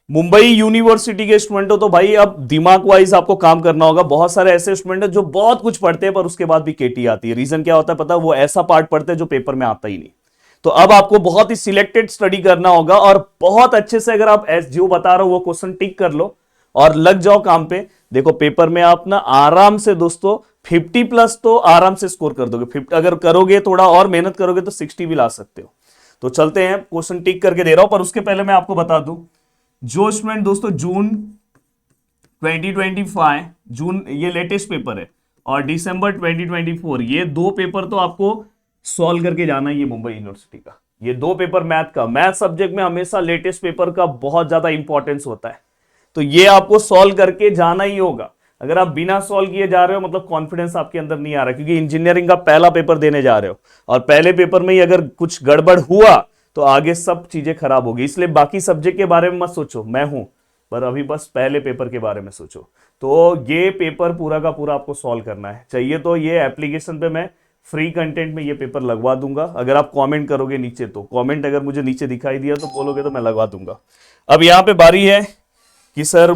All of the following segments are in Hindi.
मुंबई यूनिवर्सिटी के स्टूडेंट हो तो भाई अब दिमाग वाइज आपको काम करना होगा। बहुत सारे ऐसे स्टूडेंट हैं जो बहुत कुछ पढ़ते हैं पर उसके बाद भी केटी आती है। रीजन क्या होता है पता है? वो ऐसा पार्ट पढ़ते हैं जो पेपर में आता ही नहीं। तो अब आपको बहुत ही सिलेक्टेड स्टडी करना होगा और बहुत अच्छे से अगर आप जो बता रहे हो वो क्वेश्चन टिक कर लो और लग जाओ काम पे। देखो पेपर में आप ना आराम से दोस्तों 50 प्लस तो आराम से स्कोर कर दोगे। 50 अगर करोगे, थोड़ा और मेहनत करोगे तो 60 भी ला सकते हो। तो चलते हैं, क्वेश्चन टिक करके दे रहा हूं पर उसके पहले मैं आपको बता दूं, जो स्टूडेंट दोस्तों जून 2025, जून ये लेटेस्ट पेपर है, और दिसंबर 2024 ये दो पेपर तो आपको सॉल्व करके जाना ही है मुंबई यूनिवर्सिटी का। ये दो पेपर मैथ का, मैथ सब्जेक्ट में हमेशा लेटेस्ट पेपर का बहुत ज्यादा इंपॉर्टेंस होता है। तो ये आपको सॉल्व करके जाना ही होगा। अगर आप बिना सॉल्व किए जा रहे हो मतलब कॉन्फिडेंस आपके अंदर नहीं आ रहा, क्योंकि इंजीनियरिंग का पहला पेपर देने जा रहे हो और पहले पेपर में ही अगर कुछ गड़बड़ हुआ तो आगे सब चीजें खराब होगी। इसलिए बाकी सब्जेक्ट के बारे में मत सोचो, मैं हूं, पर अभी बस पहले पेपर के बारे में सोचो। तो ये पेपर पूरा का पूरा आपको सॉल्व करना है। चाहिए तो ये एप्लीकेशन पे मैं फ्री कंटेंट में ये पेपर लगवा दूंगा। अगर आप कमेंट करोगे नीचे, तो कमेंट अगर मुझे नीचे दिखाई दिया तो बोलोगे तो मैं लगवा दूंगा। अब यहाँ पे बारी है कि सर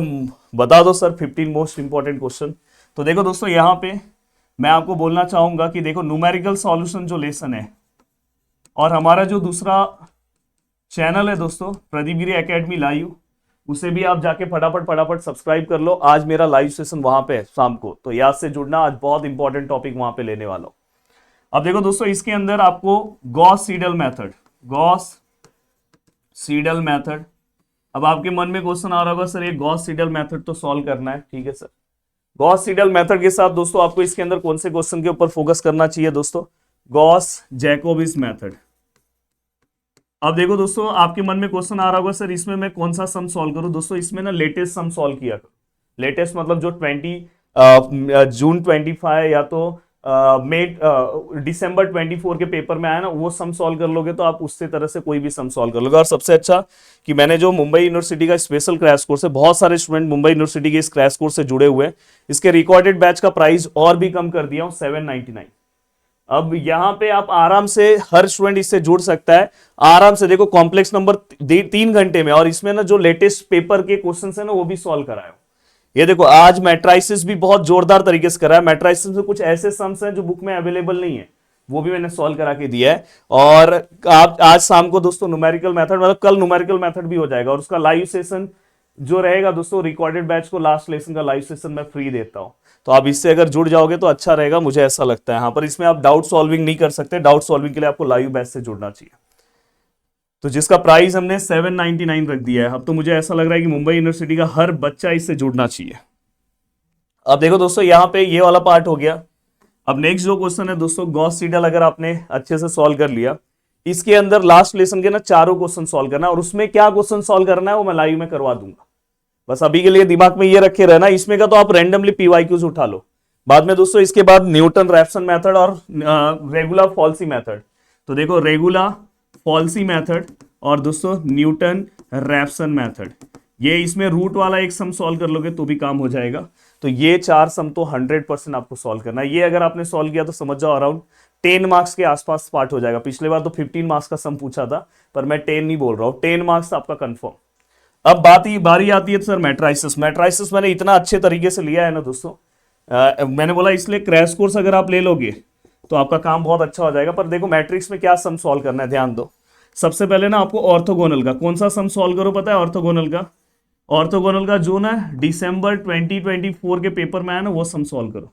बता दो सर 15 मोस्ट इंपॉर्टेंट क्वेश्चन। तो देखो दोस्तों, यहाँ पे मैं आपको बोलना चाहूंगा कि देखो न्यूमेरिकल सॉल्यूशन जो लेसन है, और हमारा जो दूसरा चैनल है दोस्तों प्रदीप गिरी एकेडमी लाइव, उसे भी आप जाके फटाफट फटाफट सब्सक्राइब कर लो। आज मेरा लाइव सेशन वहां पे है शाम को, तो याद से जुड़ना, आज बहुत इंपॉर्टेंट टॉपिक वहां पे लेने वाला हूं। अब देखो दोस्तों, इसके अंदर आपको Gauss Seidel method, Gauss Seidel method, अब आपके मन में क्वेश्चन आ रहा होगा सर ये गॉस सीडल मेथड तो सॉल्व करना है, ठीक है सर। गॉस सीडल मेथड के साथ दोस्तों आपको इसके अंदर कौन से क्वेश्चन के ऊपर फोकस करना चाहिए दोस्तों? Gauss Jacobi's method. अब देखो दोस्तों, आपके मन में क्वेश्चन आ रहा होगा सर इसमें मैं कौन सा सम सॉल्व करूं? दोस्तों इसमें ना लेटेस्ट सम सॉल्व किया करो। लेटेस्ट मतलब जो जून 25 या तो मई दिसंबर 24 के पेपर में आया ना, वो सम सॉल्व कर लोगे तो आप उससे तरह से कोई भी सम सॉल्व कर लोगे। और सबसे अच्छा कि मैंने जो मुंबई यूनिवर्सिटी का स्पेशल क्रैश कोर्स है, बहुत सारे स्टूडेंट मुंबई यूनिवर्सिटी के इस क्रैश कोर्स से जुड़े हुए हैं। इसके रिकॉर्डेड बैच का प्राइस और भी कम कर दिया हूं, 799। अब यहां पे आप आराम से, हर स्टूडेंट इससे जुड़ सकता है आराम से। देखो कॉम्प्लेक्स नंबर 3 घंटे में, और इसमें ना जो लेटेस्ट पेपर के क्वेश्चन है ना वो भी सॉल्व कराए। ये देखो आज मैट्राइसिस भी बहुत जोरदार तरीके से कराया। मैट्राइसिस में कुछ ऐसे सम्स हैं जो बुक में अवेलेबल नहीं है, वो भी मैंने सॉल्व करा के दिया है। और आप आज शाम को दोस्तों न्यूमेरिकल मेथड, मतलब कल न्यूमेरिकल मेथड भी हो जाएगा, और उसका लाइव सेशन जो रहेगा दोस्तों, रिकॉर्डेड बैच को लास्ट लेसन का लाइव सेशन मैं फ्री देता हूं। तो आप इससे अगर जुड़ जाओगे तो अच्छा रहेगा, मुझे ऐसा लगता है। हाँ, पर इसमें आप डाउट सॉल्विंग नहीं कर सकते। डाउट सॉल्विंग के लिए आपको लाइव बैच से जुड़ना चाहिए, तो जिसका प्राइस हमने 799 रख दिया है। अब तो मुझे ऐसा लग रहा है कि मुंबई यूनिवर्सिटी का हर बच्चा इससे जुड़ना चाहिए। अब देखो दोस्तों, यहां पे ये वाला पार्ट हो गया। अब नेक्स्ट जो क्वेश्चन है दोस्तों, गॉस सीडल अगर आपने अच्छे से सॉल्व कर लिया, इसके अंदर लास्ट लेसन के ना चारों क्वेश्चन सॉल्व करना है, और उसमें क्या क्वेश्चन सॉल्व करना है वो मैं लाइव में करवा दूंगा। बस अभी के लिए दिमाग में ये रखे रहना। इसमें का तो आप रैंडमली पीवाईक्यूज उठा लो बाद में दोस्तों। इसके बाद न्यूटन रैप्सन मेथड और रेगुलर फॉल्सी मेथड। तो देखो रेगुलर फॉल्सी मेथड और दोस्तों न्यूटन रैप्सन मेथड, ये इसमें रूट वाला एक सम सॉल्व कर लोगे तो भी काम हो जाएगा। तो ये 4 सम तो 100% आपको सॉल्व करना है। ये अगर आपने सॉल्व किया तो समझ जाओ अराउंड 10 मार्क्स के आसपास पार्ट हो जाएगा। पिछले बार तो 15 मार्क्स का सम पूछा था, पर मैं 10 नहीं बोल रहा हूं, 10 मार्क्स आपका कंफर्म। अब बारी आती है तो सर मैट्राइसिस। मैट्राइसिस मैंने इतना अच्छे तरीके से लिया है ना दोस्तों, मैंने बोला इसलिए क्रैश कोर्स अगर आप ले लोगे तो आपका काम बहुत अच्छा हो जाएगा। पर देखो मैट्रिक्स में क्या सम सॉल्व करना है, ध्यान दो। सबसे पहले ना आपको ऑर्थोगोनल का कौन सा सम सॉल्व करो पता है? ऑर्थोगोनल का, ऑर्थोगोनल का जो ना दिसंबर 2024 के पेपर में आया ना, वो सम सॉल्व करो।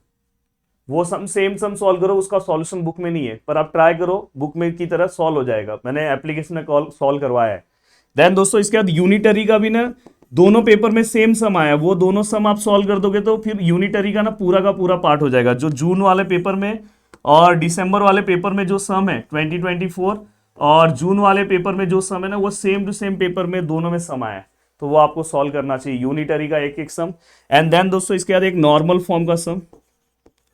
वो सम सेम सम सॉल्व करो। उसका सॉल्यूशन बुक में नहीं है, पर आप ट्राई करो, बुक में की तरह सॉल्व हो जाएगा। मैंने एप्लीकेशन में सॉल्व करवाया है। देन दोस्तों इसके बाद यूनिटरी का भी ना दोनों पेपर में सेम सम आया, वो दोनों सम आप सॉल्व कर दोगे तो फिर यूनिटरी का ना पूरा का पूरा पार्ट हो जाएगा। जो जून वाले पेपर में और दिसंबर वाले पेपर में जो सम है 2024, और जून वाले पेपर में जो सम है ना, वो सेम टू सेम पेपर में दोनों में सम आया है, तो वो आपको सॉल्व करना चाहिए यूनिटरी का एक एक सम। एंड देन दोस्तों इसके बाद एक नॉर्मल फॉर्म का सम।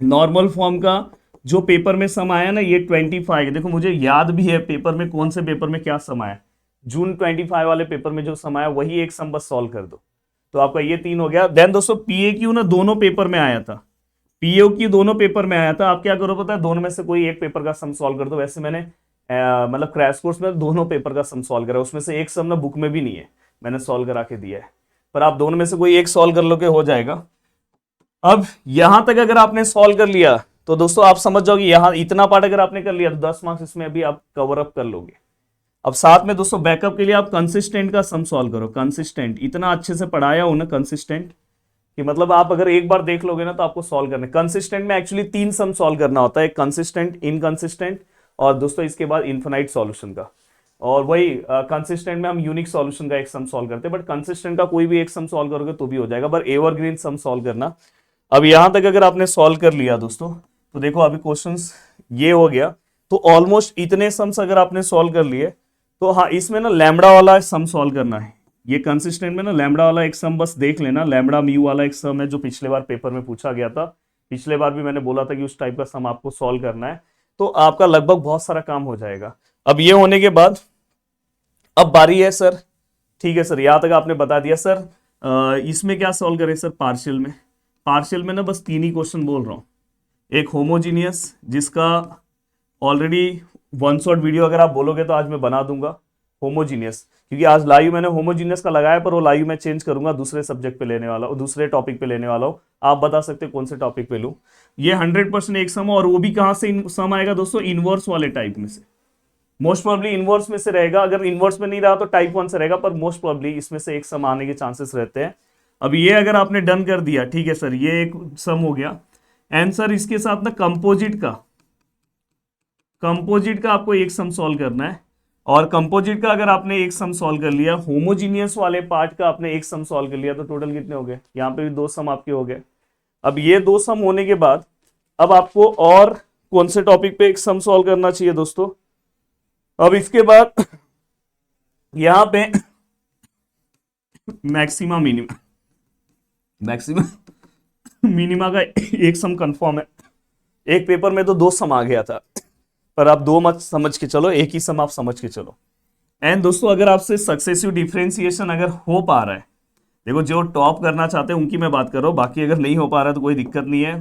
नॉर्मल फॉर्म का जो पेपर में सम आया ना, ये 25, देखो मुझे याद भी है पेपर में कौन से पेपर में क्या सम आया। जून 25 वाले पेपर में जो सम आया वही एक सम बस सॉल्व कर दो, तो आपका ये 3 हो गया। देन दोस्तों पीएक्यू ना दोनों पेपर में आया था, पीएक्यू दोनों पेपर में आया था। आप क्या करो पता है? दोनों में से कोई एक पेपर का सम सॉल्व कर दो। वैसे मैंने मतलब क्रैश कोर्स में दोनों पेपर का सम सॉल्व करा, उसमें से एक सम ना बुक में भी नहीं है, मैंने सॉल्व करा के दिया है, पर आप दोनों में से कोई एक सॉल्व कर लोगे हो जाएगा। अब यहां तक अगर आपने सॉल्व कर लिया तो दोस्तों आप समझ जाओगे यहां इतना पार्ट अगर आपने कर लिया तो 10 मार्क्स इसमें अभी आप कवर अप कर लोगे। अब साथ में दोस्तों बैकअप के लिए आप कंसिस्टेंट का सम सॉल्व करो। कंसिस्टेंट इतना अच्छे से पढ़ाया हूं ना कंसिस्टेंट कि मतलब आप अगर एक बार देख लोगे ना तो आपको सॉल्व करना है। कंसिस्टेंट में एक्चुअली 3 सम सॉल्व करना होता है, कंसिस्टेंट, इनकंसिस्टेंट और दोस्तों इसके बाद इनफिनाइट सॉल्यूशन का। और वही कंसिस्टेंट में हम यूनिक सॉल्यूशन का एक सम सॉल्व करते हैं, बट कंसिस्टेंट का कोई भी एक सम सॉल्व करोगे तो भी हो जाएगा, पर एवरग्रीन सम सॉल्व करना। अब यहां तक अगर आपने सॉल्व कर लिया दोस्तों तो देखो अभी क्वेश्चंस ये हो गया, तो ऑलमोस्ट इतने सम्स अगर आपने सॉल्व कर लिए तो हाँ इसमें ना लैम्बडा वाला सम सॉल्व करना है। ये कंसिस्टेंट में ना लैम्बडा वाला एक सम बस देख लेना, लैम्बडा म्यू वाला एक सम है जो पिछले बार पेपर में पूछा गया था। पिछले बार भी मैंने बोला था कि उस टाइप का सम आपको सॉल्व करना है, तो आपका लगभग बहुत सारा काम हो जाएगा। अब ये होने के बाद अब बारी है सर, ठीक है सर यहां तक आपने बता दिया सर, इसमें क्या सॉल्व करें सर? पार्शियल में, पार्शियल में ना बस 3 ही क्वेश्चन बोल रहा हूं। एक होमोजीनियस जिसका ऑलरेडी 1 शॉट वीडियो अगर आप बोलोगे तो आज मैं बना दूंगा होमोजीनियस, क्योंकि आज लाइव मैंने होमोजीनियस का लगाया पर वो लाइव मैं चेंज करूंगा, दूसरे सब्जेक्ट पे लेने वाला हूं, दूसरे टॉपिक पे लेने वाला हूं। आप बता सकते हो कौन से टॉपिक पे लूं। ये 100% एक सम, और वो भी कहां से सम आएगा दोस्तों? इनवर्स वाले टाइप में से, मोस्ट प्रोबेबली इनवर्स में से रहेगा। अगर इनवर्स में नहीं रहा तो टाइप 1 से रहेगा, पर मोस्ट प्रोबेबली इसमें से एक सम आने के चांसेस रहते हैं। अब ये अगर आपने डन कर दिया, ठीक है सर ये एक सम हो गया। एंड सर इसके साथ ना कंपोजिट का आपको एक सम सॉल्व करना है, और कंपोजिट का अगर आपने एक सम सॉल्व कर लिया, होमोजीनियस वाले पार्ट का आपने एक सम सॉल्व कर लिया, तो टोटल कितने हो गए? यहाँ पे भी 2 सम आपके हो गए। अब ये 2 सम होने के बाद अब आपको और कौन से टॉपिक पे एक सम सॉल्व करना चाहिए दोस्तों? अब इसके बाद यहां पे मैक्सिमा मिनिमा का एक सम कंफर्म है। एक पेपर में तो 2 सम आ गया था, पर आप 2 मत समझ के चलो, एक ही सम आप समझ के चलो। एंड दोस्तों अगर आपसे सक्सेसिव डिफरेंशिएशन अगर हो पा रहा है, देखो जो टॉप करना चाहते हैं उनकी मैं बात कर रहा हूँ, बाकी अगर नहीं हो पा रहा है तो कोई दिक्कत नहीं है।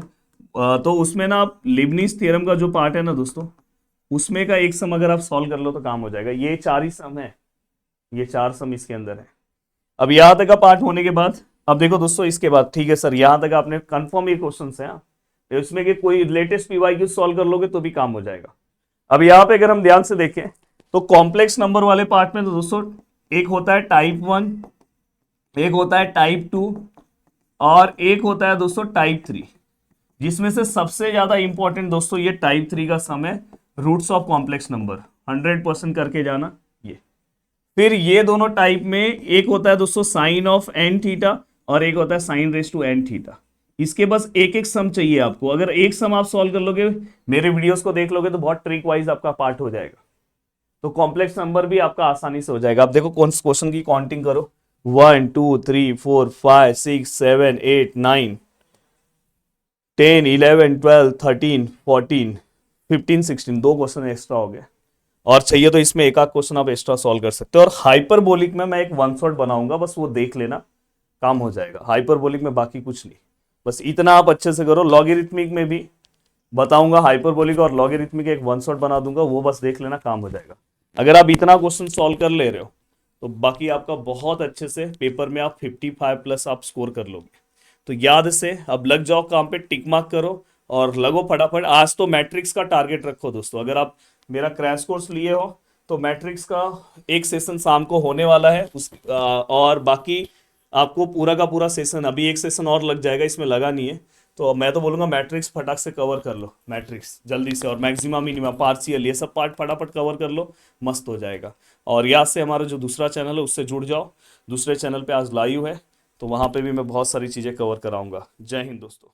तो उसमें ना आप लिबनिज थ्योरम का जो पार्ट है ना दोस्तों, उसमें का एक सम अगर आप सॉल्व कर लो तो काम हो जाएगा। ये 4 ही सम है, ये 4 सम इसके अंदर है। अब यहां तक का पार्ट होने के बाद अब देखो दोस्तों इसके बाद, ठीक है सर यहां तक आपने कंफर्म ये क्वेश्चन है, तो इसमें के कोई लेटेस्ट पीवाईक्यू सॉल्व कर लोगे तो भी काम हो जाएगा। अब यहाँ पे अगर हम ध्यान से देखें तो कॉम्प्लेक्स नंबर वाले पार्ट में तो दोस्तों एक होता है टाइप 1, एक होता है टाइप 2 और एक होता है दोस्तों टाइप 3, जिसमें से सबसे ज्यादा इंपॉर्टेंट दोस्तों ये टाइप 3 का सम है, रूट्स ऑफ कॉम्प्लेक्स नंबर 100% करके जाना। ये फिर ये दोनों टाइप में एक होता है दोस्तों साइन ऑफ एन थीटा और एक होता है sine raise to N theta. इसके बस एक एक सम चाहिए आपको, अगर एक सम आप सॉल्व कर लोगे, मेरे वीडियोस को देख लोगे तो बहुत ट्रिक वाइज आपका पार्ट हो जाएगा, तो कॉम्प्लेक्स नंबर भी आपका आसानी से हो जाएगा। आप देखो कौन क्वेश्चन की काउंटिंग करो, 1 2 3 4 5 6 7 8 9 10 11 12 13 14 15 16, 2 क्वेश्चन एक्स्ट्रा हो गए, और चाहिए तो इसमें एक आध क्वेश्चन आप एक्स्ट्रा सॉल्व कर सकते हो। और हाइपरबोलिक में मैं एक 1 शॉट बनाऊंगा, बस वो देख लेना, काम हो जाएगा। हाइपरबोलिक में बाकी कुछ नहीं, बस इतना आप अच्छे से करो। लॉगरिथमिक में भी बताऊंगा, हाइपरबोलिक और लॉगरिथमिक एक 1 शॉट बना दूंगा, वो बस देख लेना, काम हो जाएगा। अगर आप इतना क्वेश्चन सॉल्व कर ले रहे हो तो बाकी आपका बहुत अच्छे से पेपर में आप 55+ आप स्कोर कर लोगे। तो याद से अब लग जाओ काम पे, टिक मार्क करो और लगो फटाफट। आज तो मैट्रिक्स का टारगेट रखो दोस्तों, अगर आप मेरा क्रैश कोर्स लिए हो तो मैट्रिक्स का एक सेशन शाम को होने वाला है और बाकी आपको पूरा का पूरा सेशन, अभी एक सेशन और लग जाएगा, इसमें लगा नहीं है, तो मैं तो बोलूंगा मैट्रिक्स फटाक से कवर कर लो, मैट्रिक्स जल्दी से, और मैक्सिमम मिनिमम पार्शियल ये सब पार्ट फटाफट कवर कर लो, मस्त हो जाएगा। और याद से हमारा जो दूसरा चैनल है उससे जुड़ जाओ, दूसरे चैनल पे आज लाइव है, तो वहाँ पे भी मैं बहुत सारी चीज़ें कवर कराऊंगा। जय हिंद दोस्तों।